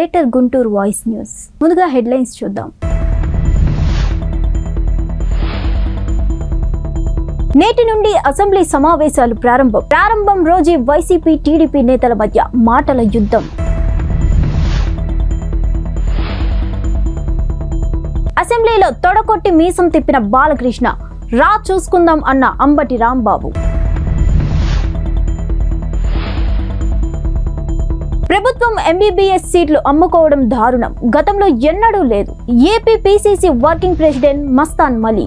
Greater Guntur voice news. ముందుగా headlines చూద్దాం. నేటి నుండి అసెంబ్లీ సమావేశాలు ప్రారంభం రోజు వైసీపీ టీడీపీ నేతల మధ్య మాటల యుద్ధం. అసెంబ్లీలో తొడకొట్టి మీసం తిప్పిన బాలకృష్ణ, రా చూసుకుందాం అన్న అంబటి రాంబాబు. ప్రభుత్వం ఎంబీబీఎస్ సీట్లు అమ్ముకోవడం దారుణం, గతంలో ఎన్నడూ లేదు. AP PCC working president Mastan మలీ.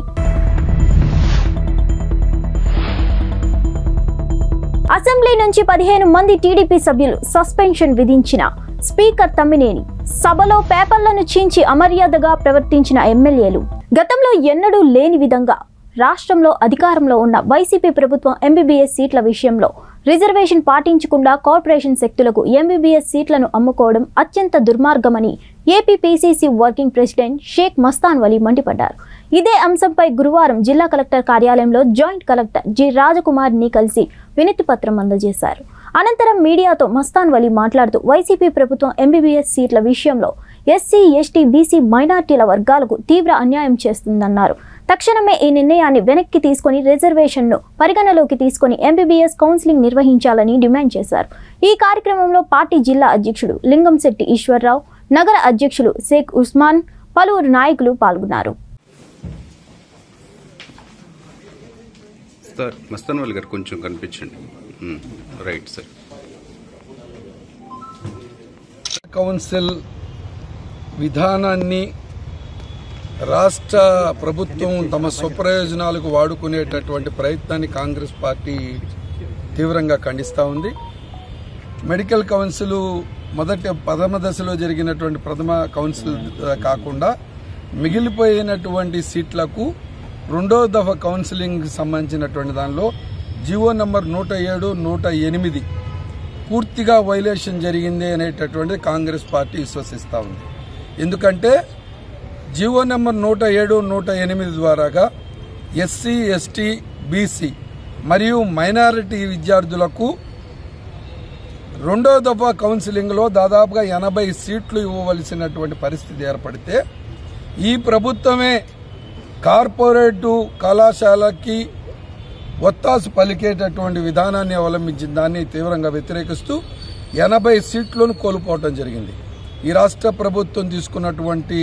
అసెంబ్లీ నుంచి 15 మంది టీడీపీ సభ్యులు సస్పెన్షన్ విధించిన స్పీకర్ తమ్మినేని. సభలో పేపర్లను చించి అమర్యాదగా ప్రవర్తించిన ఎమ్మెల్యేలు. గతంలో ఎన్నడూ లేని విధంగా రాష్ట్రంలో అధికారంలో ఉన్న వైసీపీ ప్రభుత్వం ఎంబీబీఎస్ సీట్ల విషయంలో రిజర్వేషన్ పాటించకుండా కార్పొరేషన్ శక్తులకు ఎంబీబీఎస్ సీట్లను అమ్ముకోవడం అత్యంత దుర్మార్గమని AP PCC working president Sheikh Mastan Vali మండిపడ్డారు. ఇదే అంశంపై గురువారం జిల్లా కలెక్టర్ కార్యాలయంలో జాయింట్ కలెక్టర్ జి రాజకుమార్ని కలిసి వినతి పత్రం అందజేశారు. అనంతరం మీడియాతో మస్తాన్ వలీ మాట్లాడుతూ వైసీపీ ప్రభుత్వం ఎంబీబీఎస్ సీట్ల విషయంలో ఎస్సీ, ఎస్టీ, బీసీ, మైనార్టీల వర్గాలకు తీవ్ర అన్యాయం చేస్తుందన్నారు. తక్షణమే ఈ నిర్ణయాన్ని వెనక్కి తీసుకుని రిజర్వేషన్ను పరిగణలోకి తీసుకుని ఎంబీబీఎస్ కౌన్సిలింగ్ నిర్వహించాలని డిమాండ్ చేశారు. ఈ కార్యక్రమంలో పార్టీ జిల్లా అధ్యక్షుడు లింగంశెట్టి ఈశ్వర్రావు, నగర అధ్యక్షులు షేక్ ఉస్మాన్, పలువురు నాయకులు పాల్గొన్నారు. మస్తాన్ వలీ గారు కొంచెం కనిపించండి. Right sir. కౌన్సిల్ విధానాన్ని రాష్ట్ర ప్రభుత్వం తమ స్వప్రయోజనాలకు వాడుకునేటటువంటి ప్రయత్నాన్ని కాంగ్రెస్ పార్టీ తీవ్రంగా ఖండిస్తూ ఉంది. మెడికల్ కౌన్సిల్ ప్రథమ దశలో జరిగినటువంటి ప్రథమ కౌన్సిల్ కాకుండా మిగిలిపోయినటువంటి సీట్లకు రెండో దఫా కౌన్సిలింగ్ సంబంధించినటువంటి దానిలో జీవో నంబర్ 107, 108 పూర్తిగా వైలేషన్ జరిగింది అనేటటువంటిది కాంగ్రెస్ పార్టీ విశ్వసిస్తూ ఉంది. ఎందుకంటే జీవో నెంబర్ 107, 108 ద్వారాగా ఎస్సీ, ఎస్టీ, బీసీ మరియు మైనారిటీ విద్యార్థులకు రెండో దఫా కౌన్సిలింగ్లో దాదాపుగా 80 సీట్లు ఇవ్వవలసినటువంటి పరిస్థితి ఏర్పడితే ఈ ప్రభుత్వమే కార్పొరేటు కళాశాలకి ఒత్తాసు పలికేటటువంటి విధానాన్ని అవలంబించిన దాన్ని తీవ్రంగా వ్యతిరేకిస్తూ 80 సీట్లను కోల్పోవటం జరిగింది. ఈ రాష్ట్ర ప్రభుత్వం తీసుకున్నటువంటి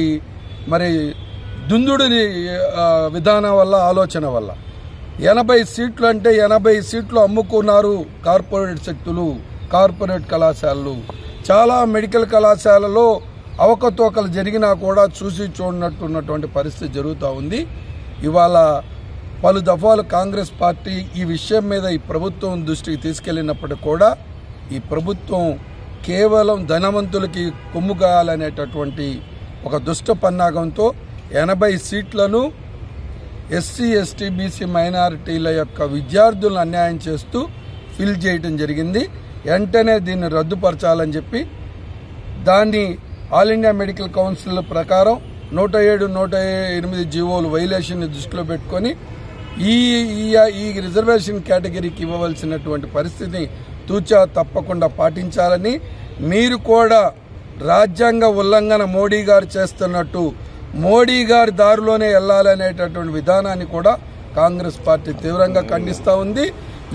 దుందుడి విధానం వల్ల, ఆలోచన వల్ల 80 సీట్లు అంటే 80 సీట్లు అమ్ముకున్నారు కార్పొరేట్ శక్తులు, కార్పొరేట్ కళాశాలలు. చాలా మెడికల్ కళాశాలలో అవకతవకలు జరిగినా కూడా చూసి చూడనట్టున్నటువంటి పరిస్థితి జరుగుతూ ఉంది. ఇవాళ పలు దఫాలు కాంగ్రెస్ పార్టీ ఈ విషయం మీద ఈ ప్రభుత్వం దృష్టికి తీసుకెళ్లినప్పటికీ కూడా ఈ ప్రభుత్వం కేవలం ధనవంతులకి కొమ్ము కాయాలనేటటువంటి ఒక దుష్ట పన్నాగంతో 80 సీట్లను ఎస్సీ, ఎస్టీ, బీసీ, మైనారిటీల యొక్క విద్యార్థులను అన్యాయం చేస్తూ ఫిల్ చేయడం జరిగింది. వెంటనే దీన్ని రద్దుపరచాలని చెప్పి దాన్ని ఆల్ ఇండియా మెడికల్ కౌన్సిల్ ప్రకారం 107, 108 జీవోలు వైలేషన్ దృష్టిలో పెట్టుకొని ఈ రిజర్వేషన్ కేటగిరీకి ఇవ్వవలసినటువంటి పరిస్థితిని తూచా తప్పకుండా పాటించాలని, మీరు కూడా రాజ్యాంగ ఉల్లంఘన మోడీ గారు చేస్తున్నట్టు మోడీ గారి దారిలోనే వెళ్లాలనేటటువంటి విధానాన్ని కూడా కాంగ్రెస్ పార్టీ తీవ్రంగా ఖండిస్తూ ఉంది.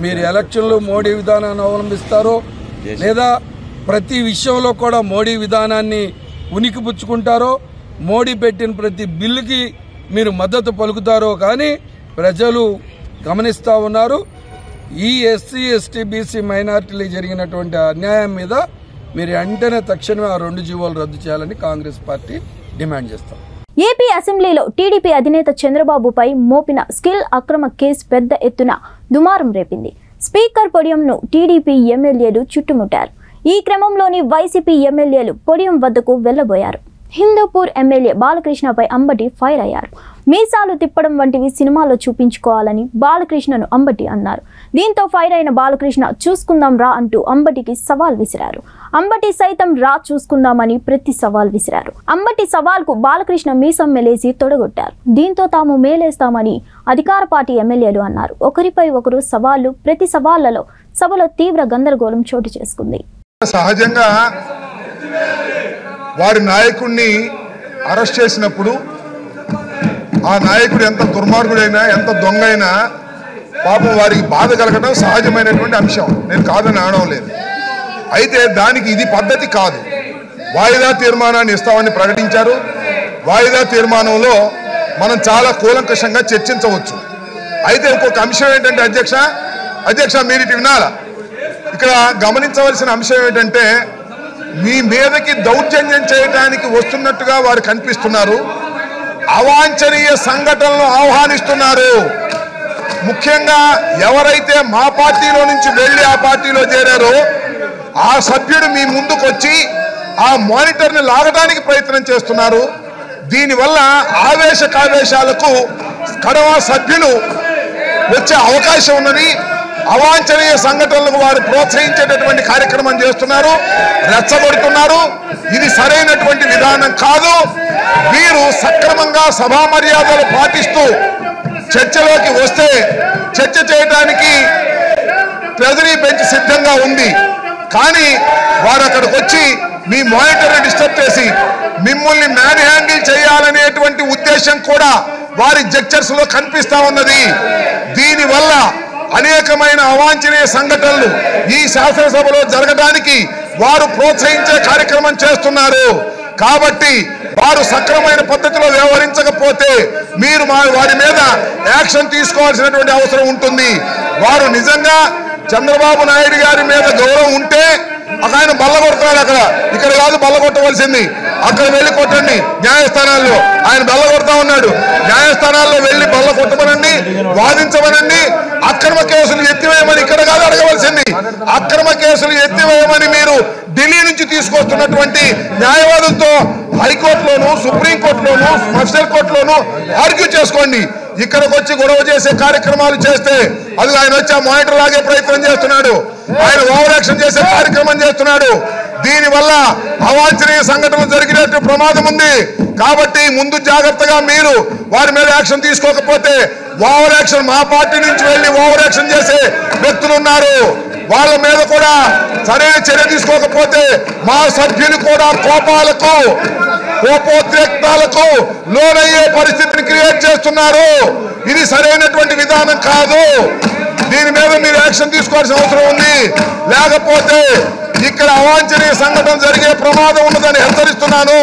మీరు ఎలక్షన్లో మోడీ విధానాన్ని అవలంబిస్తారో లేదా ప్రతి విషయంలో కూడా మోడీ విధానాన్ని ఉనికిపుచ్చుకుంటారో, మోడీ పెట్టిన ప్రతి బిల్లుకి మీరు మద్దతు పలుకుతారో కానీ ప్రజలు గమనిస్తూ ఉన్నారు. ఈ ఎస్సీ, ఎస్టీ, బీసీ, మైనార్టీలకు జరిగినటువంటి అన్యాయం మీద మీరు వెంటనే తక్షణమే ఆ 2 జీవోలు రద్దు చేయాలని కాంగ్రెస్ పార్టీ డిమాండ్ చేస్తాం. ఏపీ అసెంబ్లీలో టీడీపీ అధినేత చంద్రబాబుపై మోపిన స్కిల్ అక్రమ కేసు పెద్ద ఎత్తున దుమారం రేపింది. స్పీకర్ పొడియంను టీడీపీ ఎమ్మెల్యేలు చుట్టుముట్టారు. ఈ క్రమంలోని వైసీపీ ఎమ్మెల్యేలు పొడియం వద్దకు వెళ్లబోయారు. హిందూపూర్ ఎమ్మెల్యే బాలకృష్ణపై అంబటి ఫైర్ అయ్యారు. మీసాలు తిప్పడం వంటివి సినిమాలో చూపించుకోవాలని బాలకృష్ణను అంబటి అన్నారు. దీంతో ఫైర్ అయిన బాలకృష్ణ చూసుకుందాం రా అంటూ అంబటికి సవాల్ విసిరారు. అంబటి సైతం రా చూసుకుందామని ప్రతి సవాల్ విసిరారు. అంబటి సవాల్కు బాలకృష్ణ మీసం మెలేసి తొడగొట్టారు. దీంతో తాము మేలేస్తామని అధికార పార్టీ ఎమ్మెల్యేలు అన్నారు. ఒకరిపై ఒకరు సవాళ్లు, ప్రతి సవాళ్లలో సభలో తీవ్ర గందరగోళం చోటు చేసుకుంది. సహజంగా వారి నాయకుడిని అరెస్ట్ చేసినప్పుడు ఆ నాయకుడు ఎంత దుర్మార్గుడైనా ఎంత దొంగ అయినా పాపం వారికి బాధ కలగడం సహజమైనటువంటి అంశం, నేను కాదని అనడం లేదు. అయితే దానికి ఇది పద్ధతి కాదు. వాయిదా తీర్మానాన్ని ఇస్తామని ప్రకటించారు. వాయిదా తీర్మానంలో మనం చాలా కూలంకషంగా చర్చించవచ్చు. అయితే ఇంకొక అంశం ఏంటంటే అధ్యక్ష మీరు ఇటు వినాలా, ఇక్కడ గమనించవలసిన అంశం ఏంటంటే మీ మీదకి దౌర్జన్యం చేయడానికి వస్తున్నట్టుగా వారు కనిపిస్తున్నారు. అవాంఛనీయ సంఘటనలు ఆహ్వానిస్తున్నారు. ముఖ్యంగా ఎవరైతే మా పార్టీలో నుంచి వెళ్ళి ఆ పార్టీలో చేరారో ఆ సభ్యుడు మీ ముందుకు వచ్చి ఆ మానిటర్ని లాగడానికి ప్రయత్నం చేస్తున్నారు. దీనివల్ల ఆవేశాలకు కడవ సభ్యులు వచ్చే అవకాశం ఉన్నది. అవాంఛనీయ సంఘటనలకు వారు ప్రోత్సహించేటటువంటి కార్యక్రమం చేస్తున్నారు, రెచ్చగొడుతున్నారు. ఇది సరైనటువంటి విధానం కాదు. వీరు సక్రమంగా సభా మర్యాదలు పాటిస్తూ చర్చలోకి వస్తే చర్చ చేయడానికి ట్రెజరీ బెంచ్ సిద్ధంగా ఉంది. కానీ వారు అక్కడికి వచ్చి మీ మానిటర్ని డిస్టర్బ్ చేసి మిమ్మల్ని మ్యాన్ హ్యాండిల్ చేయాలనేటువంటి ఉద్దేశం కూడా వారి జడ్జర్స్ లో కనిపిస్తా ఉన్నది. దీనివల్ల అనేకమైన అవాంఛనీయ సంఘటనలు ఈ శాసనసభలో జరగడానికి వారు ప్రోత్సహించే కార్యక్రమం చేస్తున్నారు. కాబట్టి వారు సక్రమైన పద్ధతిలో వ్యవహరించకపోతే మీరు వారి మీద యాక్షన్ తీసుకోవాల్సినటువంటి అవసరం ఉంటుంది. వారు నిజంగా చంద్రబాబు నాయుడు గారి మీద గౌరవం ఉంటే ఆయన బల్ల కొడుతున్నాడు. ఇక్కడ కాదు బల్ల కొట్టవలసింది, అక్కడ వెళ్ళి కొట్టండి న్యాయస్థానాల్లో. ఆయన బల్ల కొడతా ఉన్నాడు. న్యాయస్థానాల్లో వెళ్ళి బల్ల కొట్టమనండి, వాదించమనండి. అక్రమ కేసులు ఎత్తివేయమని ఇక్కడ కాదు అడగవలసింది. అక్రమ కేసులు ఎత్తివేయమని మీరు ఢిల్లీ నుంచి తీసుకొస్తున్నటువంటి న్యాయవాదులతో హైకోర్టులోను, సుప్రీంకోర్టులోను, మజిస్ట్రేట్ కోర్టులోను ఆర్గ్యూ చేసుకోండి. ఇక్కడికి వచ్చి గొడవ చేసే కార్యక్రమాలు చేస్తే అది ఆయన వచ్చి ఆ మానిటర్ లాగే ప్రయత్నం చేస్తున్నాడు. ఆయన ఓవర్ యాక్షన్ చేసే కార్యక్రమం చేస్తున్నాడు. దీనివల్ల అవాంఛనీయ సంఘటనలు జరిగినట్టు ప్రమాదం ఉంది. కాబట్టి ముందు జాగ్రత్తగా మీరు వారి మీద యాక్షన్ తీసుకోకపోతే ఓవర్ యాక్షన్ మా పార్టీ నుంచి వెళ్ళి ఓవర్ యాక్షన్ చేసే వ్యక్తులు ఉన్నారు. వాళ్ళ మీద కూడా సరైన చర్య తీసుకోకపోతే మా సభ్యులు కూడా కోపోద్రేక్తాలకు లోనయ్యే పరిస్థితిని క్రియేట్ చేస్తున్నారు. ఇది సరైనటువంటి విధానం కాదు. దీని మీద మీరు యాక్షన్ తీసుకోవాల్సిన అవసరం ఉంది. లేకపోతే ఇక్కడ అవాంఛనీయ సంఘటన జరిగే ప్రమాదం ఉన్నదని హెచ్చరిస్తున్నాను.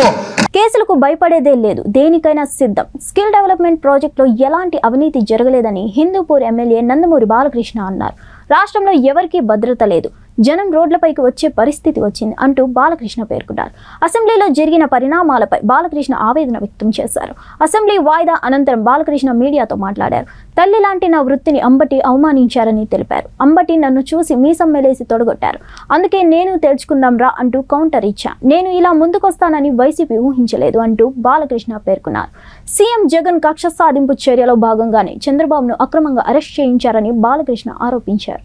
కేసులకు భయపడేదే లేదు, దేనికైనా సిద్ధం. స్కిల్ డెవలప్మెంట్ ప్రాజెక్టులో ఎలాంటి అవినీతి జరగలేదని హిందూపూర్ ఎమ్మెల్యే నందమూరి బాలకృష్ణ అన్నారు. రాష్ట్రంలో ఎవరికీ భద్రత లేదు, జనం రోడ్లపైకి వచ్చే పరిస్థితి వచ్చింది అంటూ బాలకృష్ణ పేర్కొన్నారు. అసెంబ్లీలో జరిగిన పరిణామాలపై బాలకృష్ణ ఆవేదన వ్యక్తం చేశారు. అసెంబ్లీ వాయిదా అనంతరం బాలకృష్ణ మీడియాతో మాట్లాడారు. తల్లి లాంటి నా వృత్తిని అంబటి అవమానించారని తెలిపారు. అంబటి నన్ను చూసి మీసం మెలేసి తొడగొట్టారు. అందుకే నేను తేల్చుకుందాం రా అంటూ కౌంటర్ ఇచ్చా. నేను ఇలా ముందుకొస్తానని వైసీపీ ఊహించలేదు అంటూ బాలకృష్ణ పేర్కొన్నారు. సీఎం జగన్ కక్ష సాధింపు చర్యలో భాగంగానే చంద్రబాబును అక్రమంగా అరెస్ట్ చేయించారని బాలకృష్ణ ఆరోపించారు.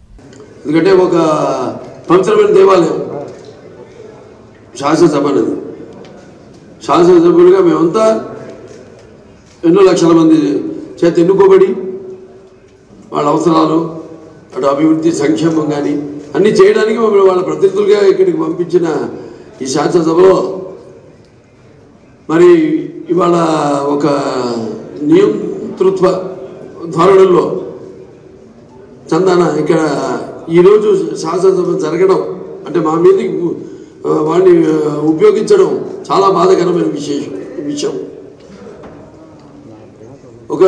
ఎందుకంటే ఒక పవిత్రమైన దేవాలయం శాసనసభ అనేది. శాసనసభ్యులుగా మేమంతా ఎన్నో లక్షల మంది చేత ఎన్నుకోబడి వాళ్ళ అవసరాలు, అటు అభివృద్ధి, సంక్షేమం కానీ అన్నీ చేయడానికి మమ్మల్ని వాళ్ళ ప్రతినిధులుగా ఇక్కడికి పంపించిన ఈ శాసనసభలో మరి ఇవాళ ఒక నియంతృత్వ ధోరణుల్లో చందాన ఇక్కడ ఈరోజు శాసనసభ జరగడం అంటే మా మీదకి వాడిని ఉపయోగించడం చాలా బాధాకరమైన విషయం. ఒక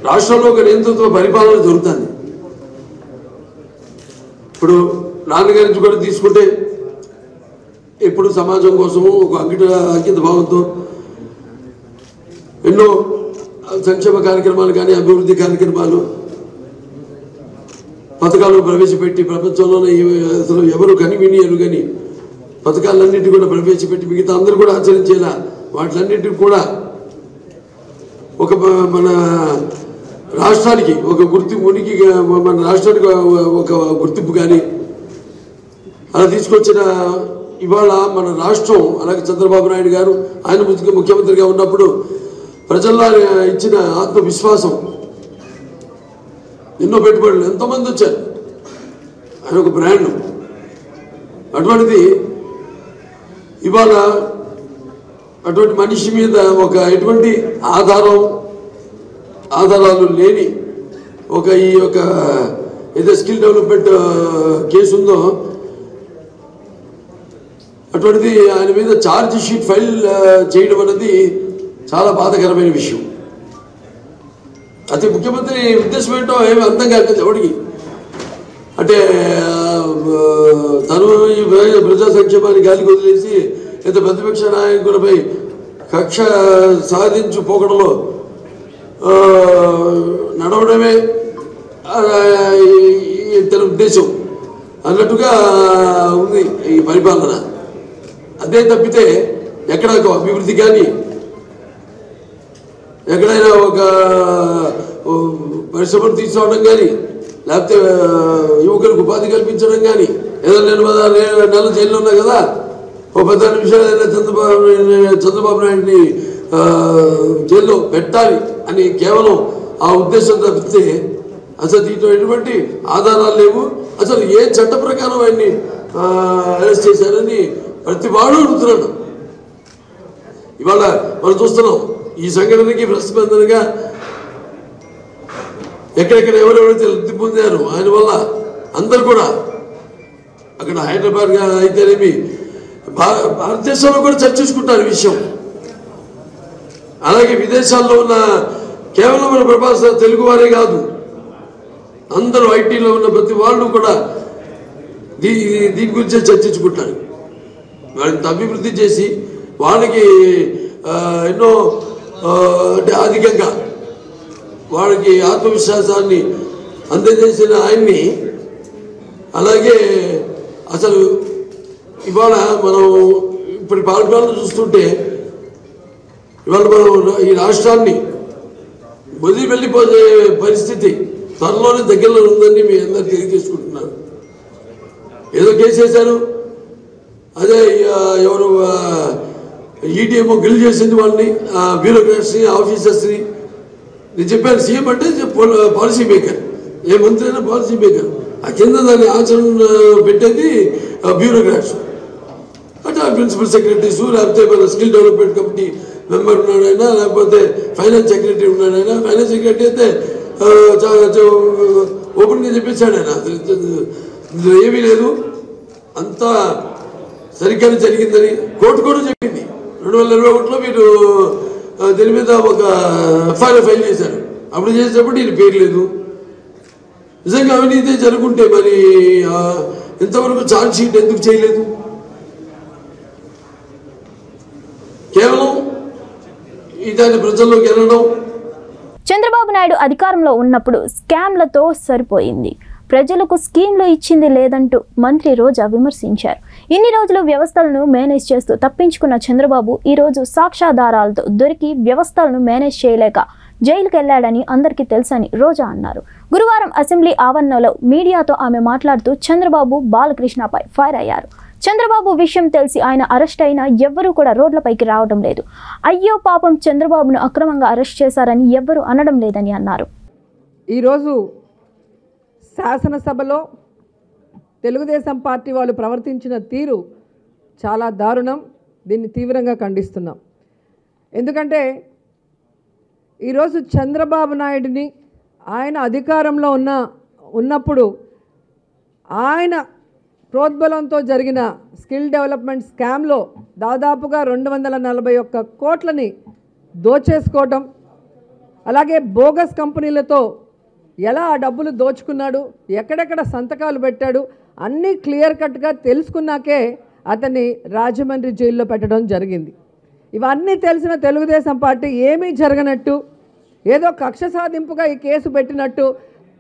రాష్ట్రంలో ఒక నియంతృత్వ పరిపాలన జరుగుతుంది. ఇప్పుడు నాన్నగారి నుంచి కూడా తీసుకుంటే ఎప్పుడు సమాజం కోసము ఒక అంకిత భావంతో ఎన్నో సంక్షేమ కార్యక్రమాలు కానీ అభివృద్ధి కార్యక్రమాలు పథకాలు ప్రవేశపెట్టి ప్రపంచంలోనే అసలు ఎవరు కనివినియరు కానీ పథకాలన్నింటినీ కూడా ప్రవేశపెట్టి మిగతా అందరూ కూడా ఆచరించేలా వాటిలన్నింటినీ కూడా ఒక మన రాష్ట్రానికి ఒక గుర్తింపునికి మన రాష్ట్రానికి ఒక గుర్తింపు కానీ అలా తీసుకొచ్చిన ఇవాళ మన రాష్ట్రం అలాగే చంద్రబాబు నాయుడు గారు ఆయన ముఖ్యమంత్రిగా ఉన్నప్పుడు ప్రజల్లో ఇచ్చిన ఆత్మవిశ్వాసం, ఎన్నో పెట్టుబడులు, ఎంతోమంది వచ్చారు. ఆయన ఒక బ్రాండ్. అటువంటిది ఇవాళ అటువంటి మనిషి మీద ఒక ఎటువంటి ఆధారాలు లేని ఈ యొక్క ఏదో స్కిల్ డెవలప్మెంట్ కేసు ఉందో అటువంటిది ఆయన మీద ఛార్జ్ షీట్ ఫైల్ చేయడం అనేది చాలా బాధాకరమైన విషయం. అది ముఖ్యమంత్రి ఉద్దేశం ఏంటో ఏమి అర్థం కాలేదు ఎవడికి. అంటే తను ఈ ప్రజా సంక్షేమాన్ని గాలికి వదిలేసి లేదా ప్రతిపక్ష నాయకులపై కక్ష సాధించుపోకడంలో నడవడమే తన ఉద్దేశం అన్నట్టుగా ఉంది ఈ పరిపాలన. అదే తప్పితే ఎక్కడ అభివృద్ధి కానీ ఎక్కడైనా ఒక పరిశ్రమను తీసుకోవడం కానీ లేకపోతే యువకులకు ఉపాధి కల్పించడం కానీ ఏదో నేను 4 నెలలు జైల్లో ఉన్నా కదా ఓ 10 నిమిషాలు చంద్రబాబు నాయుడిని జైల్లో పెట్టాలి అని కేవలం ఆ ఉద్దేశం తప్పితే అసలు దీంట్లో ఎటువంటి ఆధారాలు లేవు. అసలు ఏ చట్ట ప్రకారం ఆయన్ని అరెస్ట్ చేశారని ప్రతి వాడు అడుగుతున్నాడు. ఇవాళ మనం చూస్తున్నాం ఈ సంఘటనకి ప్రతిస్పందనగా ఎక్కడెక్కడ ఎవరెవరైతే లబ్ధి పొందారు ఆయన వల్ల అందరు కూడా అక్కడ హైదరాబాద్ అయితేనేమి భారతదేశంలో కూడా చర్చించుకుంటారు ఈ విషయం. అలాగే విదేశాల్లో ఉన్న కేవలం మన ప్రభాస్ తెలుగు వారే కాదు అందరూ ఐటీలో ఉన్న ప్రతి వాళ్ళు కూడా దీని గురించే చర్చించుకుంటారు. వాళ్ళని అభివృద్ధి చేసి వాళ్ళకి ఎన్నో అంటే అధికంగా వాళ్ళకి ఆత్మవిశ్వాసాన్ని అందజేసిన ఆయన్ని అలాగే అసలు ఇవాళ మనం ఇప్పుడు పాలన చూస్తుంటే ఇవాళ మనం ఈ రాష్ట్రాన్ని వదిలి వెళ్ళిపోయే పరిస్థితి త్వరలోనే దగ్గరలో ఉందని మీ అందరూ తెలియజేసుకుంటున్నారు. ఏదో కేసు వేశారు అదే ఎవరు ఈటీఎం గిల్ చేసింది వాళ్ళని బ్యూరోక్రాట్స్ని ఆఫీసర్స్ని. నేను చెప్పాను సీఎం అంటే పాలసీ మేకర్, ఏ మంత్రి అయినా పాలసీ మేకర్, ఆ కింద దాన్ని ఆచరణ పెట్టేది బ్యూరోక్రాట్స్. అంటే ఆ ప్రిన్సిపల్ సెక్రటరీస్ లేకపోతే మన స్కిల్ డెవలప్మెంట్ కమిటీ మెంబర్ ఉన్నాడైనా లేకపోతే ఫైనాన్స్ సెక్రటరీ ఉన్నాడైనా ఫైనాన్స్ సెక్రటరీ అయితే ఓపెన్గా చెప్పేశాడు ఆయన ఇందులో ఏమీ లేదు అంతా సరిగ్గానే జరిగిందని కోర్టు కూడా చెప్పింది. 2021లో మీరు దీని మీద ఒక ఎఫ్ఐఆర్ ఫైల్ చేశారు. అప్పుడు చేసేటప్పుడు ఈయన పేరు లేదు. నిజంగా అవినీతి జరుగుంటే మరి ఇంతవరకు ఛార్జ్ షీట్ ఎందుకు చేయలేదు? కేవలం దాన్ని ప్రజల్లోకి వెళ్ళడం. చంద్రబాబు నాయుడు అధికారంలో ఉన్నప్పుడు స్కామ్లతో సరిపోయింది, ప్రజలకు స్కీమ్లు ఇచ్చింది లేదంటూ మంత్రి రోజా విమర్శించారు. ఇన్ని రోజులు వ్యవస్థలను మేనేజ్ చేస్తూ తప్పించుకున్న చంద్రబాబు ఈరోజు సాక్ష్యాధారాలతో దొరికి వ్యవస్థలను మేనేజ్ చేయలేక జైలుకు వెళ్లాడని అందరికీ తెలుసని రోజా అన్నారు. గురువారం అసెంబ్లీ ఆవరణలో మీడియాతో ఆమె మాట్లాడుతూ చంద్రబాబు బాలకృష్ణపై ఫైర్ అయ్యారు. చంద్రబాబు విషయం తెలిసి ఆయన అరెస్ట్ అయినా ఎవ్వరూ కూడా రోడ్లపైకి రావడం లేదు. అయ్యో పాపం చంద్రబాబును అక్రమంగా అరెస్ట్ చేశారని ఎవ్వరూ అనడం లేదని అన్నారు. ఈరోజు శాసనసభలో తెలుగుదేశం పార్టీ వాళ్ళు ప్రవర్తించిన తీరు చాలా దారుణం. దీన్ని తీవ్రంగా ఖండిస్తున్నాం. ఎందుకంటే ఈరోజు చంద్రబాబు నాయుడిని ఆయన అధికారంలో ఉన్నప్పుడు ఆయన ప్రోద్బలంతో జరిగిన స్కిల్ డెవలప్మెంట్ స్కామ్లో దాదాపుగా 241 కోట్లని దోచేసుకోవటం, అలాగే బోగస్ కంపెనీలతో ఎలా ఆ డబ్బులు దోచుకున్నాడు, ఎక్కడెక్కడ సంతకాలు పెట్టాడు అన్నీ క్లియర్ కట్గా తెలుసుకున్నాకే అతన్ని రాజమండ్రి జైల్లో పెట్టడం జరిగింది. ఇవన్నీ తెలిసిన తెలుగుదేశం పార్టీ ఏమీ జరగనట్టు ఏదో కక్ష సాధింపుగా ఈ కేసు పెట్టినట్టు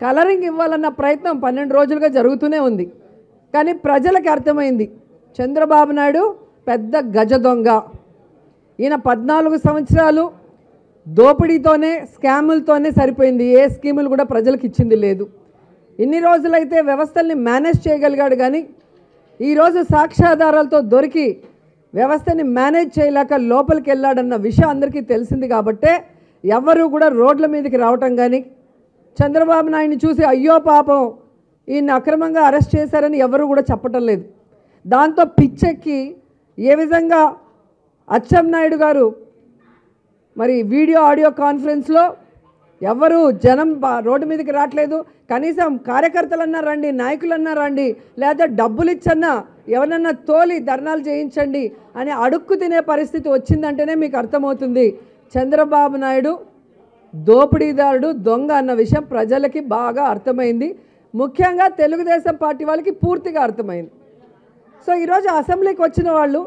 కలరింగ్ ఇవ్వాలన్న ప్రయత్నం 12 రోజులుగా జరుగుతూనే ఉంది. కానీ ప్రజలకు అర్థమైంది చంద్రబాబు నాయుడు పెద్ద గజ దొంగ. ఈయన 14 సంవత్సరాలు దోపిడీతోనే స్కాములతోనే సరిపోయింది. ఏ స్కీములు కూడా ప్రజలకు ఇచ్చింది లేదు. ఇన్ని రోజులైతే వ్యవస్థల్ని మేనేజ్ చేయగలిగాడు, కానీ ఈరోజు సాక్ష్యాధారాలతో దొరికి వ్యవస్థని మేనేజ్ చేయలేక లోపలికి వెళ్ళాడన్న విషయం అందరికీ తెలిసింది. కాబట్టే ఎవరు కూడా రోడ్ల మీదకి రావటం కానీ చంద్రబాబు నాయుడిని చూసి అయ్యో పాపం ఈయన్ని అక్రమంగా అరెస్ట్ చేశారని ఎవరు కూడా చెప్పటం లేదు. దాంతో పిచ్చెక్కి ఏ విధంగా అచ్చెన్నాయుడు గారు మరి వీడియో ఆడియో కాన్ఫరెన్స్లో ఎవరు జనం రోడ్డు మీదకి రావట్లేదు, కనీసం కార్యకర్తలన్నా రండి, నాయకులన్నా రండి, లేదా డబ్బులు ఇచ్చన్నా ఎవరన్నా తోలి ధర్నాలు చేయించండి అని అడుక్కు తినే పరిస్థితి వచ్చిందంటేనే మీకు అర్థమవుతుంది చంద్రబాబు నాయుడు దోపిడీదారుడు, దొంగ అన్న విషయం ప్రజలకి బాగా అర్థమైంది. ముఖ్యంగా తెలుగుదేశం పార్టీ వాళ్ళకి పూర్తిగా అర్థమైంది. సో ఈరోజు అసెంబ్లీకి వచ్చిన వాళ్ళు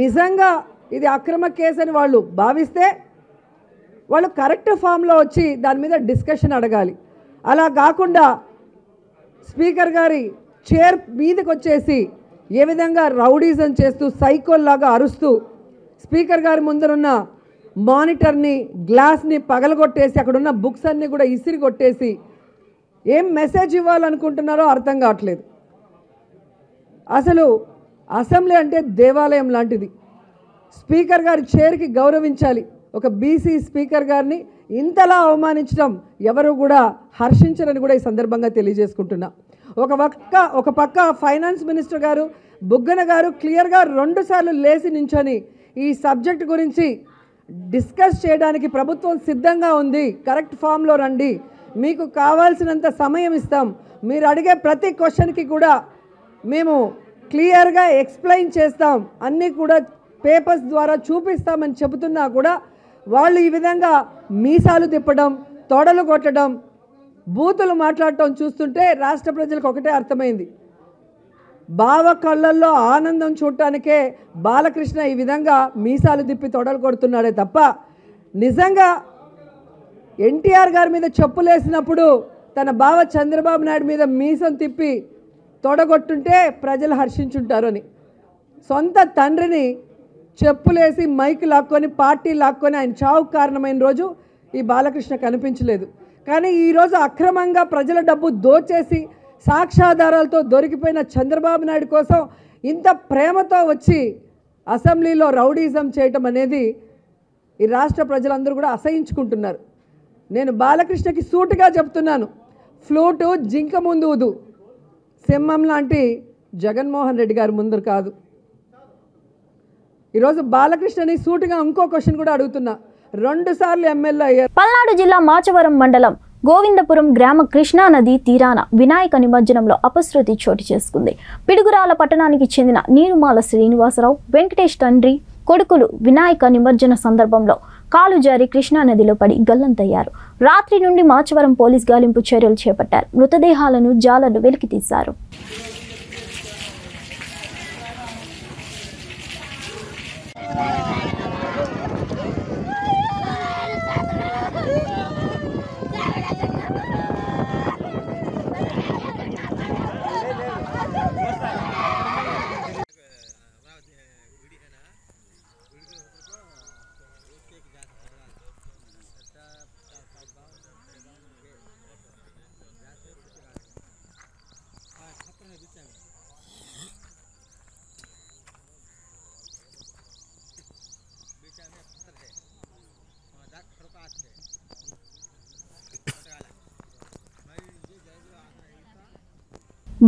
నిజంగా ఇది అక్రమ కేసు అని వాళ్ళు భావిస్తే వాళ్ళు కరెక్ట్ ఫామ్లో వచ్చి దాని మీద డిస్కషన్ అడగాలి. అలా కాకుండా స్పీకర్ గారి చైర్ మీదకి వచ్చేసి ఏ విధంగా రౌడీజం చేస్తూ సైకోల్లాగా అరుస్తూ స్పీకర్ గారి ముందరున్న మానిటర్ని గ్లాస్ని పగలగొట్టేసి అక్కడున్న బుక్స్ అన్నీ కూడా ఇసిరి కొట్టేసి ఏం మెసేజ్ ఇవ్వాలనుకుంటున్నారో అర్థం కావట్లేదు. అసలు అసెంబ్లీ అంటే దేవాలయం లాంటిది. స్పీకర్ గారి చైర్కి గౌరవించాలి. ఒక బీసీ స్పీకర్ గారిని ఇంతలా అవమానించడం ఎవరు కూడా హర్షించరని కూడా ఈ సందర్భంగా తెలియజేసుకుంటున్నా. ఒక పక్క ఫైనాన్స్ మినిస్టర్ గారు బుగ్గన గారు క్లియర్గా 2 సార్లు లేచి నించొని ఈ సబ్జెక్ట్ గురించి డిస్కస్ చేయడానికి ప్రభుత్వం సిద్ధంగా ఉంది, కరెక్ట్ ఫామ్లో రండి, మీకు కావాల్సినంత సమయం ఇస్తాం, మీరు అడిగే ప్రతి క్వశ్చన్కి కూడా మేము క్లియర్గా ఎక్స్ప్లెయిన్ చేస్తాం, అన్నీ కూడా పేపర్స్ ద్వారా చూపిస్తామని చెబుతున్నా కూడా వాళ్ళు ఈ విధంగా మీసాలు తిప్పడం, తొడలు కొట్టడం, బూతులు మాట్లాడటం చూస్తుంటే రాష్ట్ర ప్రజలకు ఒకటే అర్థమైంది. బావ కళ్ళల్లో ఆనందం చూడటానికే బాలకృష్ణ ఈ విధంగా మీసాలు తిప్పి తొడలు కొడుతున్నాడే తప్ప నిజంగా ఎన్టీఆర్ గారి మీద చెప్పులేసినప్పుడు తన బావ చంద్రబాబు నాయుడు మీద మీసం తిప్పి తొడగొట్టుంటే ప్రజలు హర్షించుంటారు అని. సొంత తండ్రిని చెప్పులేసి మైక్ లాక్కొని పార్టీ లాక్కొని ఆయన చావుకు కారణమైన రోజు ఈ బాలకృష్ణ కనిపించలేదు. కానీ ఈరోజు అక్రమంగా ప్రజల డబ్బు దోచేసి సాక్ష్యాధారాలతో దొరికిపోయిన చంద్రబాబు నాయుడు కోసం ఇంత ప్రేమతో వచ్చి అసెంబ్లీలో రౌడీజం చేయటం అనేది ఈ రాష్ట్ర ప్రజలందరూ కూడా అసహించుకుంటున్నారు. నేను బాలకృష్ణకి సూటిగా చెప్తున్నాను, ఫ్లూటు జింక ముందు ఊదు, సింహం లాంటి జగన్మోహన్ రెడ్డి గారి ముందు కాదు. ఈరోజు బాలకృష్ణని సూటిగా ఇంకో క్వశ్చన్ కూడా అడుగుతున్నా. 2 సార్లు ఎమ్మెల్యే అయ్యారు. పల్నాడు జిల్లా మాచవరం మండలం గోవిందపురం గ్రామ కృష్ణా నది తీరాన వినాయక నిమజ్జనంలో అపశృతి చోటు చేసుకుంది. పిడుగురాల పట్టణానికి చెందిన నీరుమాల శ్రీనివాసరావు, వెంకటేష్ తండ్రి కొడుకులు వినాయక నిమజ్జన సందర్భంలో కాలు జారి కృష్ణా నదిలో పడి గల్లంతయ్యారు. రాత్రి నుండి మాచవరం పోలీస్ గాలింపు చర్యలు చేపట్టారు. మృతదేహాలను జాలర్లు వెలికితీశారు.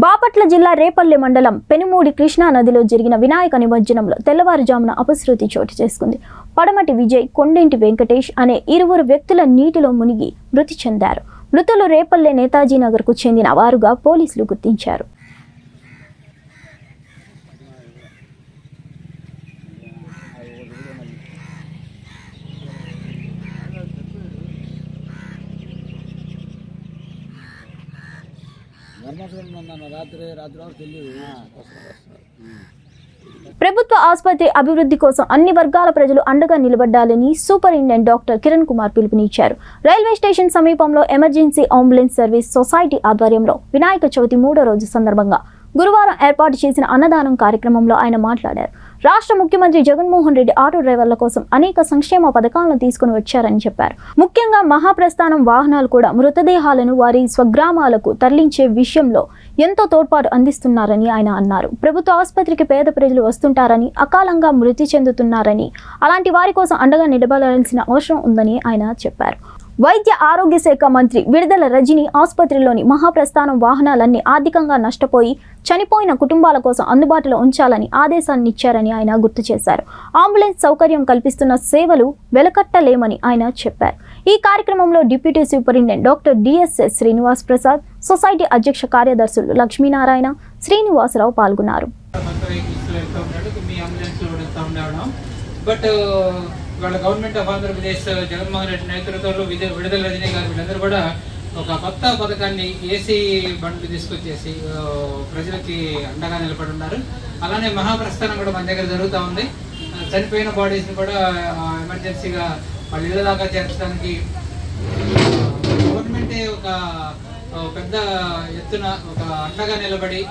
బాపట్ల జిల్లా రేపల్లె మండలం పెనుమూడి కృష్ణా నదిలో జరిగిన వినాయక నిమజ్జనంలో తెల్లవారుజామున అపశృతి చోటు చేసుకుంది. పడమటి విజయ్, కొండేంటి వెంకటేష్ అనే 2 వ్యక్తుల నీటిలో మునిగి మృతి చెందారు. మృతులు రేపల్లె నేతాజీ నగర్కు చెందిన వారుగా పోలీసులు గుర్తించారు. ప్రభుత్వ ఆసుపత్రి అభివృద్ధి కోసం అన్ని వర్గాల ప్రజలు అండగా నిలబడాలని సూపరింటెండెంట్ డాక్టర్ కిరణ్ కుమార్ పిలుపునిచ్చారు. రైల్వే స్టేషన్ సమీపంలో ఎమర్జెన్సీ అంబులెన్స్ సర్వీస్ సొసైటీ ఆధ్వర్యంలో వినాయక చవితి 3వ రోజు సందర్భంగా గురువారం ఏర్పాటు చేసిన అన్నదానం కార్యక్రమంలో ఆయన మాట్లాడారు. రాష్ట్ర ముఖ్యమంత్రి జగన్మోహన్ రెడ్డి ఆటో డ్రైవర్ల కోసం అనేక సంక్షేమ పథకాలను తీసుకుని వచ్చారని చెప్పారు. ముఖ్యంగా మహాప్రస్థానం వాహనాలు కూడా మృతదేహాలను వారి స్వగ్రామాలకు తరలించే విషయంలో ఎంతో తోడ్పాటు అందిస్తున్నారని ఆయన అన్నారు. ప్రభుత్వ ఆసుపత్రికి పేద ప్రజలు వస్తుంటారని, అకాలంగా మృతి చెందుతున్నారని, అలాంటి వారి కోసం అండగా నిలబడాల్సిన అవసరం ఉందని ఆయన చెప్పారు. వైద్య ఆరోగ్య శాఖ మంత్రి విడుదల రజని ఆసుపత్రిలోని మహాప్రస్థానం వాహనాలన్నీ ఆర్థికంగా నష్టపోయి చనిపోయిన కుటుంబాల కోసం అందుబాటులో ఉంచాలని ఆదేశాన్ని ఇచ్చారని ఆయన గుర్తు చేశారు. అంబులెన్స్ సౌకర్యం కల్పిస్తున్న సేవలు వెలకట్టలేమని ఆయన చెప్పారు. ఈ కార్యక్రమంలో deputy superintendent doctor DSS Srinivas Prasad, society అధ్యక్ష కార్యదర్శులు లక్ష్మీనారాయణ, శ్రీనివాసరావు పాల్గొన్నారు. వాళ్ళ గవర్నమెంట్ ఆఫ్ ఆంధ్రప్రదేశ్ జగన్మోహన్ రెడ్డి నేతృత్వంలో విడుదల రజనీ గారు వీళ్ళందరూ కూడా ఒక కొత్త పథకాన్ని ఏసీ బండ్లు తీసుకొచ్చేసి ప్రజలకి అండగా నిలబడి ఉన్నారు. అలానే మహాప్రస్థానం కూడా మన దగ్గర జరుగుతూ ఉంది. చనిపోయిన బాడీస్ని కూడా ఎమర్జెన్సీగా వాళ్ళ ఇళ్ళ దాకా చేర్చడానికి గవర్నమెంటే ఒక పెద్ద ఎత్తున ఒక అండగా నిలబడి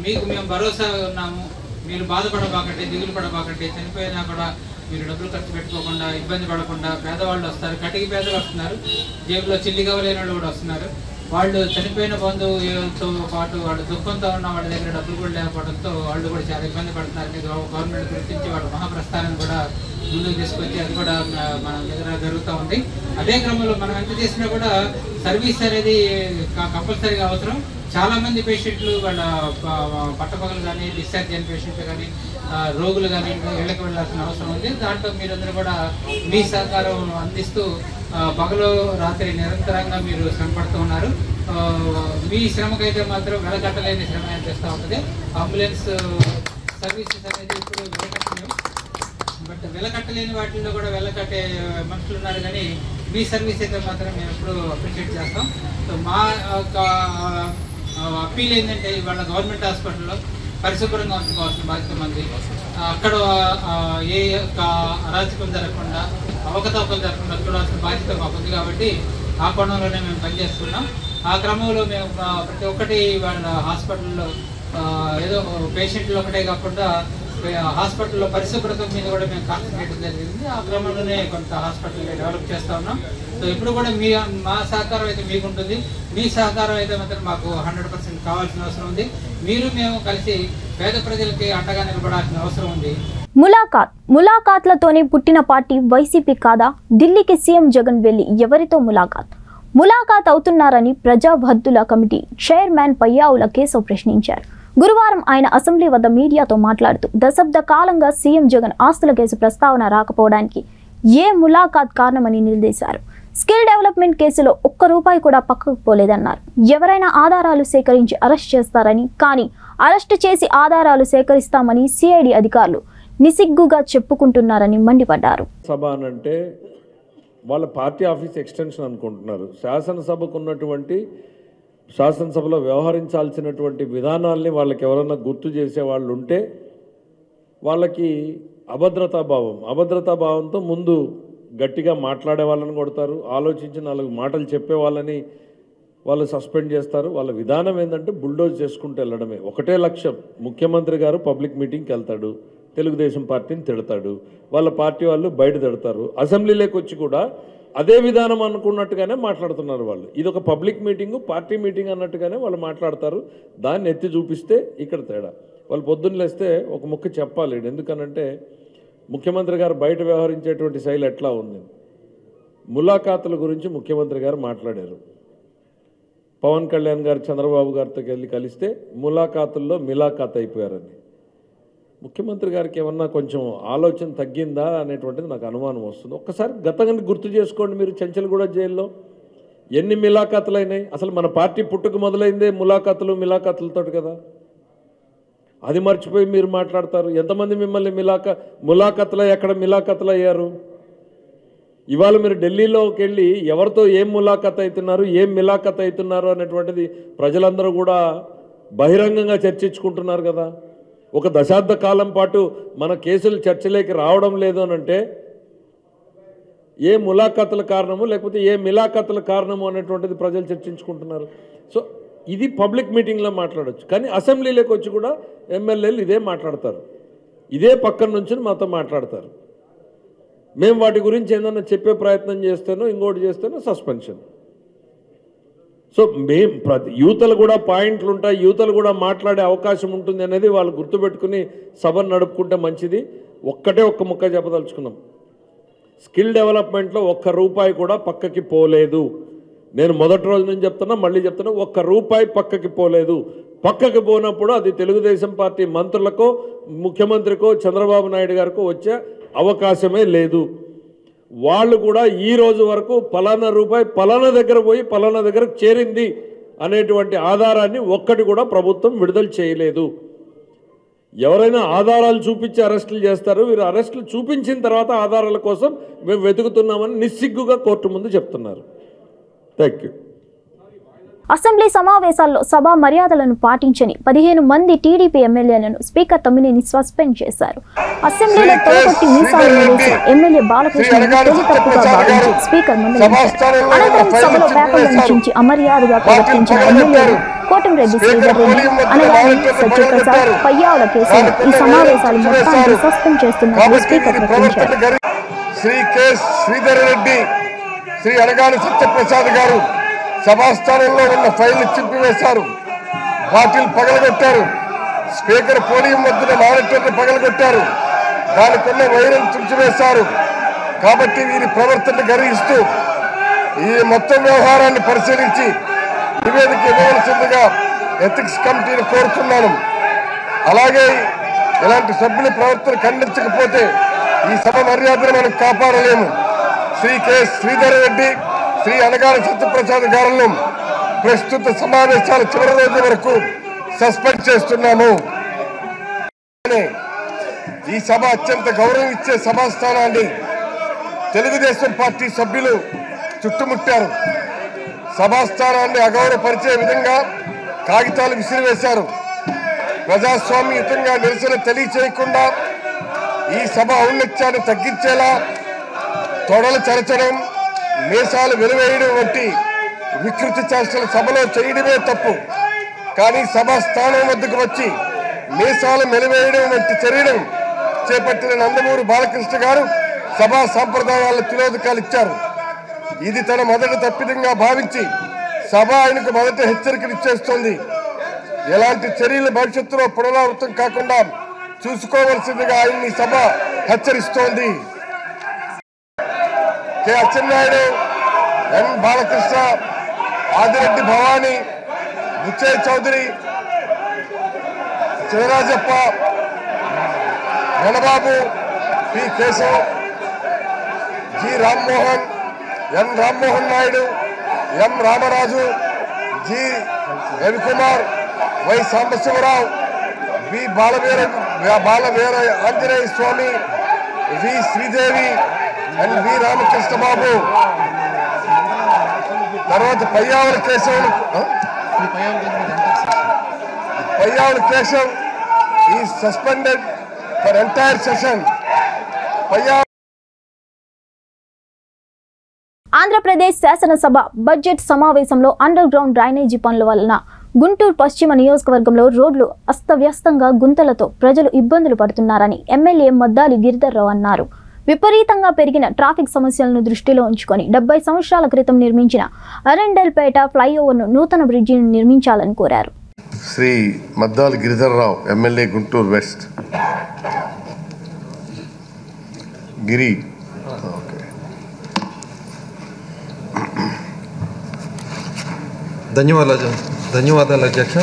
మీకు మేము భరోసా ఉన్నాము, మీరు బాధపడబాకండి, దిగులు పడబాకండి, చనిపోయినా కూడా మీరు డబ్బులు ఖర్చు పెట్టుకోకుండా ఇబ్బంది పడకుండా పేదవాళ్ళు వస్తారు, కటికి పేదలు వస్తున్నారు, జేబులో చిల్లి కవలేని వాళ్ళు కూడా వస్తున్నారు. వాళ్ళు చనిపోయిన బంధువులతో పాటు వాళ్ళు దుఃఖంతో ఉన్న వాళ్ళ దగ్గర డబ్బులు కూడా లేకపోవడంతో వాళ్ళు కూడా చాలా ఇబ్బంది పడుతున్నారని గవర్నమెంట్ గుర్తించి వాళ్ళ మహాప్రస్థానం కూడా ముందుకు తీసుకొచ్చి అది కూడా మన దగ్గర జరుగుతూ ఉంది. అదే క్రమంలో మనం ఎంత చేసినా కూడా సర్వీస్ అనేది కంపల్సరీగా అవసరం. చాలా మంది పేషెంట్లు వాళ్ళ పట్టపగలు కానీ డిశ్చార్జ్ అయిన పేషెంట్లు కానీ రోగులు కానీ ఇళ్ళకి వెళ్ళాల్సిన అవసరం ఉంది. దాంట్లో మీరందరూ కూడా మీ సహకారం అందిస్తూ పగలు రాత్రి నిరంతరంగా మీరు శ్రమ పడుతూ ఉన్నారు. మీ శ్రమకైతే మాత్రం వెలకట్టలేని శ్రమ చేస్తూ ఉంటుంది. అంబులెన్స్ సర్వీసెస్ అనేది ఇప్పుడు వెలకట్టలేవు, బట్ వెలకట్టలేని వాటిల్లో కూడా వెలకట్టే మనుషులు ఉన్నారు. కానీ మీ సర్వీస్ అయితే మాత్రం మేము ఎప్పుడు అప్రిషియేట్ చేస్తాం. సో మా అప్పీల్ ఏంటంటే ఇవాళ గవర్నమెంట్ హాస్పిటల్లో పరిశుభ్రంగా ఉంచుకోవాల్సిన బాధ్యత మంది. అక్కడ ఏ అరాచకం జరగకుండా అవకతవకలు జరగకుండా చూడాల్సిన బాధ్యత మాకు ఉంది. కాబట్టి ఆ కోణంలోనే మేము పనిచేస్తున్నాం. ఆ క్రమంలో మేము ప్రతి ఒక్కటి వాళ్ళ హాస్పిటల్లో ఏదో పేషెంట్లు ఒకటే కాకుండా హాస్పిటల్లో పరిశుభ్రత మీద కూడా మేము కాన్సన్ట్రేట్ జరిగింది. ఆ క్రమంలోనే కొంత హాస్పిటల్ డెవలప్ చేస్తూ ఉన్నాం. సో ఇప్పుడు కూడా మా సహకారం అయితే మీకు ఉంటుంది. మీ సహకారం అయితే మాత్రం మాకు 100% కావాల్సిన అవసరం ఉంది. మీరు మేము కలిసి పేద ప్రజలకి అండగా నిలబడాల్సిన అవసరం ఉంది. ములాఖాత్లతోనే పుట్టిన పార్టీ వైసీపీ కాదా? ఢిల్లీకి సీఎం జగన్ వెళ్లి ఎవరితో ములాఖాత్ అవుతున్నారని ప్రజావద్దుల కమిటీ చైర్మన్ పయ్యావుల కేశవ్ ప్రశ్నించారు. గురువారం ఆయన అసెంబ్లీ వద్ద మీడియాతో మాట్లాడుతూ దశాబ్ద కాలంగా సీఎం జగన్ ఆస్తుల కేసు ప్రస్తావన రాకపోవడానికి ఏ ములాఖాత్ కారణమని నిలదీశారు. స్కిల్ డెవలప్మెంట్ కేసులో ₹1 కూడా పక్కకు పోలేదన్నారు. ఎవరైనా ఆధారాలు సేకరించి అరెస్ట్ చేస్తారని, కానీ అరెస్టు చేసి ఆధారాలు సేకరిస్తామని సిఐడి అధికారులు నిసిగ్గుగా చెప్పుకుంటున్నారని మండిపడ్డారు. సభ అంటే వాళ్ళ పార్టీ ఆఫీస్ ఎక్స్టెన్షన్ అనుకుంటున్నారు. శాసనసభకు ఉన్నటువంటి శాసనసభలో వ్యవహరించాల్సినటువంటి విధానాల్ని వాళ్ళకి ఎవరన్నా గుర్తు చేసే వాళ్ళు ఉంటే వాళ్ళకి అభద్రతాభావంతో ముందు గట్టిగా మాట్లాడే వాళ్ళని కొడతారు, ఆలోచించి 4 మాటలు చెప్పే వాళ్ళని వాళ్ళు సస్పెండ్ చేస్తారు. వాళ్ళ విధానం ఏంటంటే బుల్డోజ్ చేసుకుంటూ వెళ్ళడమే. ఒకటే లక్ష్యం, ముఖ్యమంత్రి గారు పబ్లిక్ మీటింగ్కి వెళ్తాడు, తెలుగుదేశం పార్టీని తిడతాడు, వాళ్ళ పార్టీ వాళ్ళు బయట తిడతారు. అసెంబ్లీలోకి వచ్చి కూడా అదే విధానం అనుకున్నట్టుగానే మాట్లాడుతున్నారు వాళ్ళు. ఇది ఒక పబ్లిక్ మీటింగు, పార్టీ మీటింగ్ అన్నట్టుగానే వాళ్ళు మాట్లాడతారు. దాన్ని ఎత్తి చూపిస్తే ఇక్కడ తేడా. వాళ్ళు పొద్దున్న లేస్తే ఒక ముక్క చెప్పాలి. ఎందుకనంటే ముఖ్యమంత్రి గారు బయట వ్యవహరించేటువంటి శైలి ఎట్లా ఉంది. ములాఖాతుల గురించి ముఖ్యమంత్రి గారు మాట్లాడారు. పవన్ కళ్యాణ్ గారు చంద్రబాబు గారితో వెళ్ళి కలిస్తే ములాఖాతుల్లో మిలాఖాత్ అయిపోయారని. ముఖ్యమంత్రి గారికి ఏమన్నా కొంచెం ఆలోచన తగ్గిందా అనేటువంటిది నాకు అనుమానం వస్తుంది. ఒక్కసారి గతంగా గుర్తు చేసుకోండి. మీరు చెంచల్గూడ జైల్లో ఎన్ని మిలాఖాతులు అయినాయి? అసలు మన పార్టీ పుట్టుకు మొదలైందే మిలాఖాతులతో కదా. అది మర్చిపోయి మీరు మాట్లాడతారు. ఎంతమంది మిమ్మల్ని ములాఖాతులు ఎక్కడ మిలాఖాతులు అయ్యారు? ఇవాళ మీరు ఢిల్లీలోకి వెళ్ళి ఎవరితో ఏం ములాఖాత్ అవుతున్నారు, ఏం మిలాఖాత్ అవుతున్నారు అనేటువంటిది ప్రజలందరూ కూడా బహిరంగంగా చర్చించుకుంటున్నారు కదా. ఒక దశాబ్ద కాలం పాటు మన కేసులు చర్చలోకి రావడం లేదు అనంటే ఏ ములాఖాతుల కారణము లేకపోతే ఏ మిలాఖాతుల కారణము అనేటువంటిది ప్రజలు చర్చించుకుంటున్నారు. సో ఇది పబ్లిక్ మీటింగ్లో మాట్లాడచ్చు, కానీ అసెంబ్లీలోకి వచ్చి కూడా ఎమ్మెల్యేలు ఇదే మాట్లాడతారు, ఇదే పక్కన నుంచి మాతో మాట్లాడతారు. మేము వాటి గురించి ఏదన్నా చెప్పే ప్రయత్నం చేస్తేనో ఇంకోటి చేస్తేనో సస్పెన్షన్. సో యూతలు కూడా పాయింట్లు ఉంటాయి, యూతలు కూడా మాట్లాడే అవకాశం ఉంటుంది అనేది వాళ్ళు గుర్తుపెట్టుకుని సభను నడుపుకుంటే మంచిది. ఒక్క ముక్క చెప్పదలుచుకున్నాం. స్కిల్ డెవలప్మెంట్లో ఒక్క రూపాయి కూడా పక్కకి పోలేదు. నేను మొదటి రోజు నుంచి చెప్తున్నా, మళ్ళీ చెప్తున్నా, ఒక్క రూపాయి పక్కకి పోలేదు. పక్కకి పోనప్పుడు అది తెలుగుదేశం పార్టీ మంత్రులకో ముఖ్యమంత్రికో చంద్రబాబు నాయుడు గారికో వచ్చే అవకాశమే లేదు. వాళ్ళు కూడా ఈ రోజు వరకు పలానా రూపాయి పలానా దగ్గర పోయి పలానా దగ్గరకు చేరింది అనేటువంటి ఆధారాన్ని ఒక్కటి కూడా ప్రభుత్వం విడుదల చేయలేదు. ఎవరైనా ఆధారాలు చూపించి అరెస్టులు చేస్తారు. వీరు అరెస్టులు చూపించిన తర్వాత ఆధారాల కోసం మేము వెతుకుతున్నామని నిస్సిగ్గుగా కోర్టు ముందు చెప్తున్నారు. Thank you. అసెంబ్లీ సమావేశాల్లో సభా మర్యాదలను పాటించని 15 మంది టీడీపీ ఎమ్మెల్యేలను స్పీకర్ తమ్మినేని సస్పెండ్ చేశారు. అసెంబ్లీలో తొలగొట్టి మీసాలు నిలిచిన ఎమ్మెల్యే బాలకృష్ణను తొలి తప్పుగా భావించి స్పీకర్ మందలించారు. అనంతరం సభలో పేపర్లను చించి అమర్యాదగా ప్రవర్తించిన ఎమ్మెల్యేలు కోటంరెడ్డి శ్రీధర్ రెడ్డి, అనగాని సత్యప్రసాద్, పయ్యావుల కేసులు ఈ సమావేశాలు మొత్తాన్ని సస్పెండ్ చేస్తున్నట్లు స్పీకర్ ప్రకటించారు. శ్రీ కె శ్రీధర్ రెడ్డి, శ్రీ అనగాని సత్యప్రసాద్ గారు సభాస్థానంలో ఉన్న ఫైళ్లు చింపివేశారు, బాటిల్ పగలగొట్టారు, స్పీకర్ పోడియం వద్ద మానిటర్ను పగలగొట్టారు, దానికున్న వైరం తుంచివేశారు. కాబట్టి వీరి ప్రవర్తన గర్హిస్తూ ఈ మొత్తం వ్యవహారాన్ని పరిశీలించి నివేదిక ఇవ్వవలసిందిగా ఎథిక్స్ కమిటీని కోరుతున్నాను. అలాగే ఇలాంటి సభ్యుల ప్రవర్తన ఖండించకపోతే ఈ సభ మర్యాదను మనం కాపాడలేము. శ్రీ కె శ్రీధర్ రెడ్డి, శ్రీ అనగాని సత్యప్రసాద్ గారులను ప్రస్తుత సమావేశాల చివరి రోజు వరకు సస్పెండ్ చేస్తున్నాము. ఈ సభ అత్యంత గౌరవం ఇచ్చే సభాస్థానాన్ని తెలుగుదేశం పార్టీ సభ్యులు చుట్టుముట్టారు. సభాస్థానాన్ని అగౌరవపరిచే విధంగా కాగితాలు విసిరివేశారు. ప్రజాస్వామ్యయుతంగా నిరసన తెలియచేయకుండా ఈ సభ ఔన్నత్యాన్ని తగ్గించేలా తొడలు చరచడం, మీసాలు వెలువేయడం వంటి వికృతి చేష్టలు సభలో చేయడమే తప్పు. కానీ సభా స్థానం వద్దకు వచ్చి మీసాలు మెలివేయడం వంటి చర్యను చేపట్టిన నందమూరి బాలకృష్ణ గారు సభా సాంప్రదాయాల తిలోదకాలు ఇచ్చారు. ఇది తన మొదటి తప్పిదంగా భావించి సభ ఆయనకు మొదటి హెచ్చరికనిచ్చేస్తోంది. ఎలాంటి చర్యలు భవిష్యత్తులో పునరావృతం కాకుండా చూసుకోవలసిందిగా ఆయన్ని సభ హెచ్చరిస్తోంది. K Atchannaidu, N Balakrishna, Adireddy Bhavani, Butchaiah Chowdary, Sivarajappa, Ganababu, P Keshav, G Rammohan, N Rammohan Naidu, M Ramaraju, G Ravikumar, Y Sambasivarao, V Balaveera Anjaneya Swamy, V Sridevi and V Ramakrishna Babu, తర్వాత Payyavula Keshav is suspended for entire session. Andhra Pradesh శాసనసభ బడ్జెట్ సమావేశంలో అండర్ గ్రౌండ్ డ్రైనేజీ పనుల వలన గుంటూరు పశ్చిమ నియోజకవర్గంలో రోడ్లు అస్తవ్యస్తంగా గుంతలతో ప్రజలు ఇబ్బందులు పడుతున్నారని ఎమ్మెల్యే మద్దాలి గిరిధర్రావు అన్నారు. విపరీతంగా పెరిగిన ట్రాఫిక్ సమస్యలను దృష్టిలో ఉంచుకొని 70 సంవత్సరాల క్రితం నిర్మించిన అరెండల్పేట ఫ్లైఓవర్ను నూతన బ్రిడ్జిని నిర్మించాలని కోరారు. Shri Maddali Giridhar Rao, MLA Guntur West. గిరి ధన్యవాదాలు అధ్యక్ష.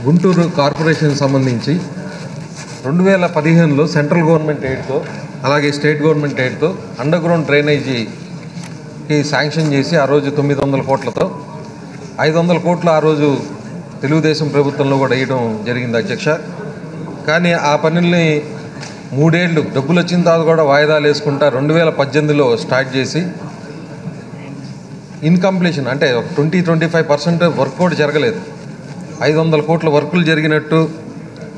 గుంటూరు కార్పొరేషన్ సంబంధించి 2015లో సెంట్రల్ గవర్నమెంట్ ఎయిడ్తో అలాగే స్టేట్ గవర్నమెంట్ ఎయిడ్తో అండర్ గ్రౌండ్ డ్రైనేజీకి శాంక్షన్ చేసి ఆ రోజు 900 కోట్లతో 500 కోట్లు ఆ రోజు తెలుగుదేశం ప్రభుత్వంలో కూడా వేయడం జరిగింది అధ్యక్ష. కానీ ఆ పనుల్ని 3 ఏళ్ళు డబ్బులు వచ్చిన తర్వాత కూడా వాయిదాలు వేసుకుంటా 2018లో స్టార్ట్ చేసి ఇన్కంప్లీషన్ అంటే 20-25% వర్క్ కూడా జరగలేదు. 500 కోట్ల వర్కులు జరిగినట్టు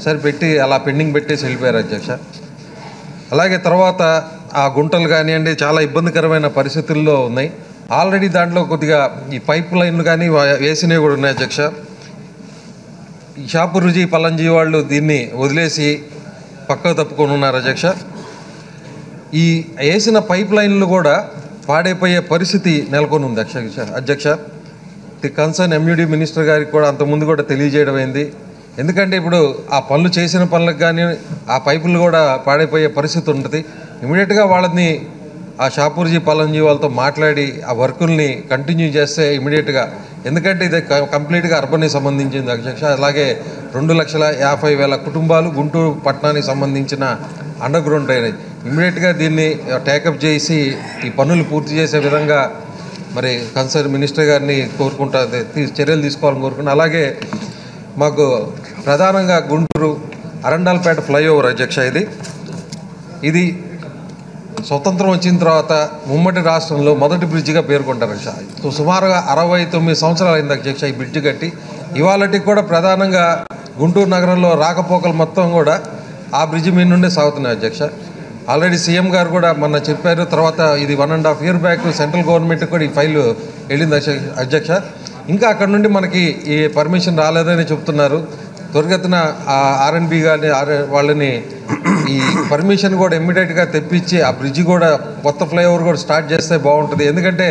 సరిపెట్టి అలా పెండింగ్ పెట్టేసి వెళ్ళిపోయారు అధ్యక్ష. అలాగే తర్వాత ఆ గుంటలు కానివ్వండి చాలా ఇబ్బందికరమైన పరిస్థితుల్లో ఉన్నాయి. ఆల్రెడీ దాంట్లో కొద్దిగా ఈ పైప్ లైన్లు కానీ వేసినవి కూడా ఉన్నాయి అధ్యక్ష. ఈ షాపు రుజి పలంజీ వాళ్ళు దీన్ని వదిలేసి పక్కకు తప్పుకొని ఉన్నారు అధ్యక్ష. ఈ వేసిన పైప్ లైన్లు కూడా పాడైపోయే పరిస్థితి నెలకొని ఉంది అధ్యక్ష. ది కన్సర్న్ ఎంయూడీ మినిస్టర్ గారికి కూడా అంతకుముందు కూడా తెలియజేయడం అయింది. ఎందుకంటే ఇప్పుడు ఆ పనులు చేసిన పనులకు కానీ ఆ పైపులు కూడా పాడైపోయే పరిస్థితి ఉంటుంది. ఇమీడియట్గా వాళ్ళని ఆ షాపూర్జీ పలంజీ వాళ్ళతో మాట్లాడి ఆ వర్కుల్ని కంటిన్యూ చేస్తే ఇమీడియట్గా, ఎందుకంటే ఇది కంప్లీట్గా అర్బన్కి సంబంధించింది అధ్యక్ష. అలాగే 2,50,000 కుటుంబాలు గుంటూరు పట్టణానికి సంబంధించిన అండర్ గ్రౌండ్ డ్రైనేజ్ ఇమీడియట్గా దీన్ని టేకప్ చేసి ఈ పనులు పూర్తి చేసే విధంగా మరి కన్సర్న్ మినిస్టర్ గారిని కోరుకుంటా చర్యలు తీసుకోవాలని కోరుకుంటున్నాను. అలాగే మాకు ప్రధానంగా గుంటూరు అరండాల్పేట ఫ్లైఓవర్ అధ్యక్ష, ఇది స్వతంత్రం వచ్చిన తర్వాత ఉమ్మడి రాష్ట్రంలో మొదటి బ్రిడ్జిగా పేర్కొంటారు అధ్యక్ష. సుమారుగా 69 సంవత్సరాలు అయింది అధ్యక్ష ఈ బ్రిడ్జి కట్టి. ఇవాళకి కూడా ప్రధానంగా గుంటూరు నగరంలో రాకపోకలు మొత్తం కూడా ఆ బ్రిడ్జి మీద నుండే సాగుతున్నాయి అధ్యక్ష. ఆల్రెడీ సీఎం గారు కూడా మొన్న చెప్పారు. తర్వాత ఇది 1.5 year బ్యాక్ సెంట్రల్ గవర్నమెంట్ కూడా ఈ ఫైల్ వెళ్ళింది అధ్యక్ష. ఇంకా అక్కడ నుండి మనకి ఈ పర్మిషన్ రాలేదని చెప్తున్నారు. త్వరగతిన R&B కానీ వాళ్ళని ఈ పర్మిషన్ కూడా ఇమ్మీడియట్గా తెప్పించి ఆ బ్రిడ్జి కూడా కొత్త ఫ్లైఓవర్ కూడా స్టార్ట్ చేస్తే బాగుంటుంది. ఎందుకంటే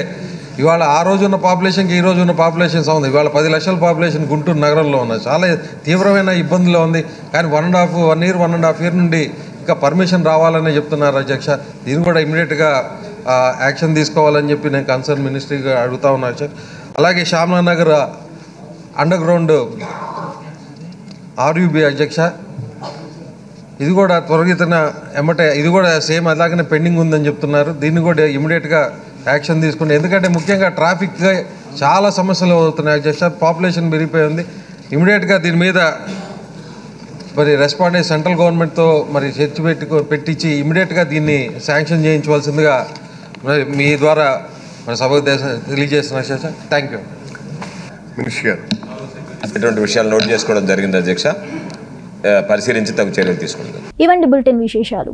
ఇవాళ ఆ రోజు ఉన్న పాపులేషన్కి ఈ రోజు ఉన్న పాపులేషన్ ఉంది. ఇవాళ 10 లక్షల పాపులేషన్ గుంటూరు నగరంలో ఉన్నది. చాలా తీవ్రమైన ఇబ్బందులు ఉంది. కానీ 1.5 year నుండి ఇంకా పర్మిషన్ రావాలని చెప్తున్నారు అధ్యక్ష. దీన్ని కూడా ఇమ్మీడియట్గా యాక్షన్ తీసుకోవాలని చెప్పి నేను కన్సర్న్ మినిస్ట్రీగా అడుగుతా ఉన్నా అధ్యక్ష. అలాగే శ్యామలానగర్ అండర్ గ్రౌండ్ RUB అధ్యక్ష, ఇది కూడా త్వరగతిన ఇది కూడా సేమ్ అలాగనే పెండింగ్ ఉందని చెప్తున్నారు. దీన్ని కూడా ఇమీడియట్గా యాక్షన్ తీసుకుంటే, ఎందుకంటే ముఖ్యంగా ట్రాఫిక్ చాలా సమస్యలు అవుతున్నాయి అధ్యక్ష. పాపులేషన్ పెరిగిపోయి ఉంది. ఇమీడియట్గా దీని మీద మరి రెస్పాండ్ అయ్యి సెంట్రల్ గవర్నమెంట్తో మరి చర్చ పెట్టించి ఇమీడియట్గా దీన్ని శాంక్షన్ చేయించవలసిందిగా మరి మీ ద్వారా మరి సభకు తెలియజేస్తున్నా అధ్యక్ష. Thank you. మినిస్టర్ గారు ఇటువంటి విషయాలు నోట్ చేసుకోవడం జరిగింది అధ్యక్ష. పరిశీలించి తగు చర్యలు తీసుకుంటాం. ఇవండి బులెటిన్ విశేషాలు.